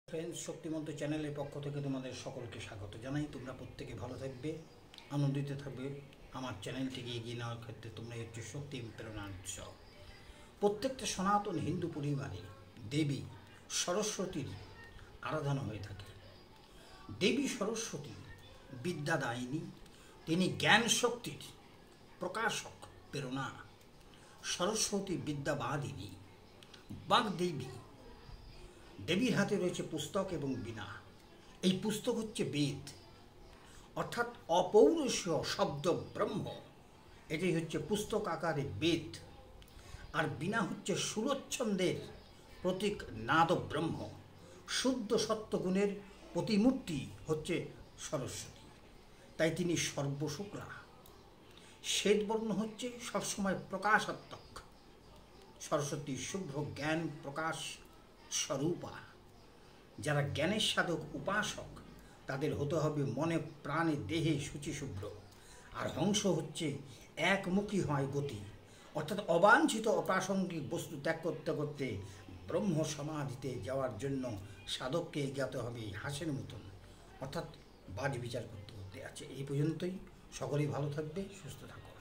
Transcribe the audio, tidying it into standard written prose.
Friends, শক্তিমন্ত চ্যানেলের পক্ষ থেকে তোমাদের সকলকে স্বাগত জানাই। তোমরা প্রত্যেকে ভালো থাকবে, আনন্দিত থাকবে। আমার চ্যানেলটিকে এগিয়ে নেওয়ার ক্ষেত্রে তোমরা হচ্ছে শক্তি প্রেরণার উৎস। প্রত্যেকটা সনাতন হিন্দু পরিবারে দেবী সরস্বতীর আরাধনা হয়ে থাকে। দেবী সরস্বতী বিদ্যাদায়িনী, তিনি জ্ঞান শক্তির প্রকাশক, প্রেরণা। সরস্বতী বিদ্যাবাদিনী, বাগদেবী। দেবীর হাতে রয়েছে পুস্তক এবং বীণা। এই পুস্তক হচ্ছে বেদ, অর্থাৎ অপৌরুষীয় শব্দ ব্রহ্ম। এটাই হচ্ছে পুস্তক আকারে বেদ। আর বীণা হচ্ছে সুরচ্ছন্দের প্রতীক, নাদ ব্রহ্ম। শুদ্ধ সত্যগুণের প্রতিমূর্তি হচ্ছে সরস্বতী, তাই তিনি সর্বশুক্লা। শ্বেতবর্ণ হচ্ছে সবসময় প্রকাশাত্মক। সরস্বতী শুভ্র জ্ঞান প্রকাশ স্বরূপা। যারা জ্ঞানের সাধক উপাসক, তাদের হতে হবে মনে প্রাণে দেহে শুচিশুভ্র। আর হংস হচ্ছে একমুখী হয় গতি, অর্থাৎ অবাঞ্ছিত অপ্রাসঙ্গিক বস্তু ত্যাগ করতে করতে ব্রহ্ম সমাধিতে যাওয়ার জন্য সাধককে এগোতে হবে হাঁসের মতন, অর্থাৎ বাজ বিচার করতে করতে আছে। এই পর্যন্তই। সকলেই ভালো থাকবে, সুস্থ থাকবে।